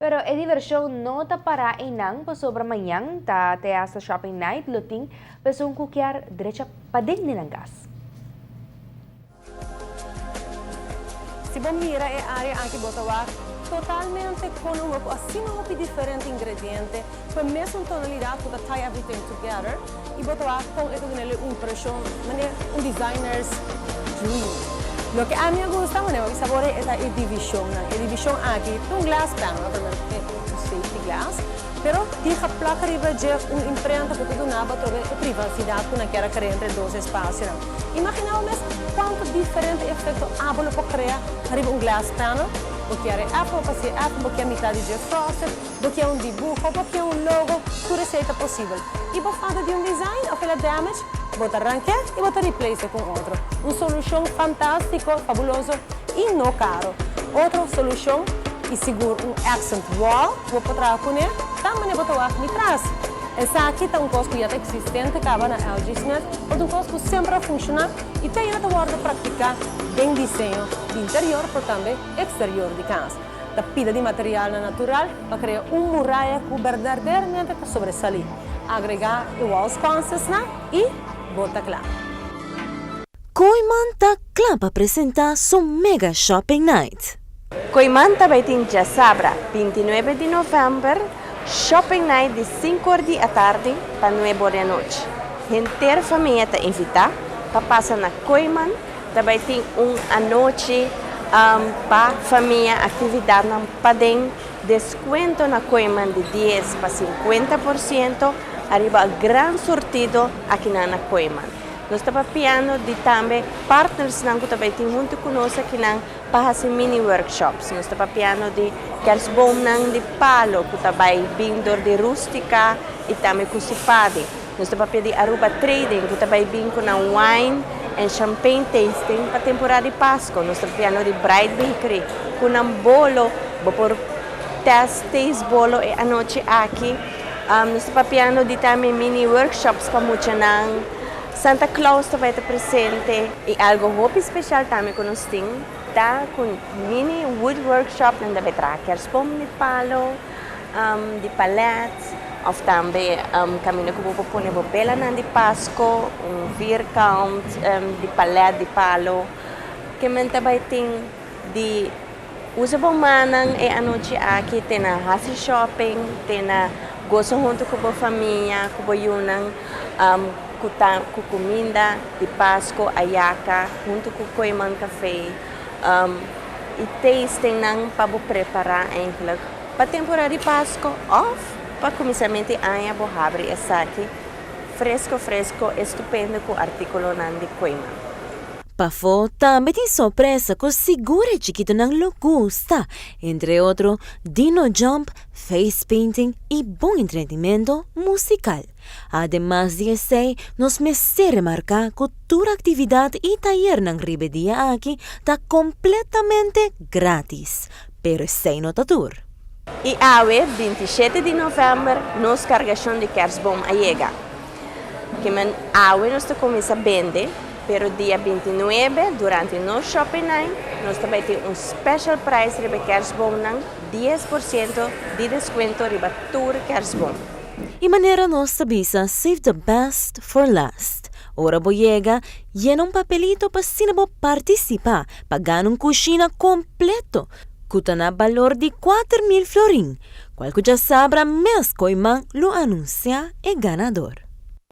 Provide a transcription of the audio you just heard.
Pero e diversyon no tapara inang pasobra manyang ta teya sa shopping night luting pesong kukyar diretsa pading nilang gas. Si Bomira é área aqui Botawar totalmente com um grupo assim um pouco diferente ingrediente com a mesma tonalidade para tie everything together e Botawar com ito nele impressão maneira designers dream. Lo que a mí me gusta maneira o sabor é a divisão aqui um glass panel primeiro safety glass pero diha placa riba de imprenta para tudo nada para a privacidade que não quer criar entre dois espaços. Imaginamos quanto diferente efeito abolo para criar riba glass panel porque é Apple, porque é Apple, porque é metade de frosted, porque é dibujo, porque é logo, tudo receita possível. E por falta de design, aquela damage, bota arranque e bota replace com outro. Uma solução fantástica, fabuloso e não caro. Outra solução e seguro accent wall, vou poder poner, também bota o me traz. Essa aqui está costo já existente, acaba na LG Smith, ou costo sempre a funcionar e tem a hora de praticar bem desenho de interior, mas também exterior de casa. Da pila de material natural para criar muralha que verdadeiramente sobressalir. Agregar wall sconces e bota clara. Koimanta Club apresenta su Mega Shopping Night. Koimanta vai ter já sabra, 29 de novembro, Shopping Night de 5 horas da tarde para 9 horas da noite. Inteira família está invitada para passar na Koiman. Também tem uma noite para família, atividade na Padem, desconto na Koiman de 10 para 50%, arriba a grande sortido aqui na Koiman. Nós estamos piano de também partners que também tem muito conosco aqui para fazer mini workshops. Nós estamos piano de kersboom de palo, que também bindor de rústica e também cusipade. Nós estamos piano de Aruba Trading, que também bem com wine e champagne tasting para a temporada de Páscoa. Nós estamos piano de Bright Bakery, com bolo, por taste bolo e a noite aqui. Nós estamos piano de também mini workshops para muitos Santa Claus também está presente e algo muito especial também que nós temos, tá com mini wood workshop na betraquers bom de palo, de paletes, ou também caminho que vou pôr na bela de Páscoa, beer count de palete de palo, que também tem de usa bom manang e a noite aqui tem na Hasi Shopping, tem na gozo junto com a família, com a yunang com comida de Páscoa, ayaca, junto com o Koiman Café. E tasting para preparar para a temporada de Páscoa, ou para começamento a bohabre essa aqui, fresco, estupendo com o artículo de Koiman. Pafo também tem surpresa que segura chiquito não lo gusta, entre outros, Dino Jump, face painting e bom entretenimento musical. Además de esse, nos merece remarcar que toda atividade e taller ng ribedia aqui está completamente grátis, pero sem notador. E awe, 27 de novembro, nos cargação de kersboom a chega. Que awe nós começa a vender, pero dia 29, durante o Shopping Night, nós também temos special price de kersboom ng 10% de desconto riba tour kersboom. E maneira nossa bisa save the best for last. Ora boyega, llena um papelito para sinabo participar, pagando cucina completo, custa na valor de 4,000 florin. Qual que já sabra, mes Koiman lo anuncia e ganador.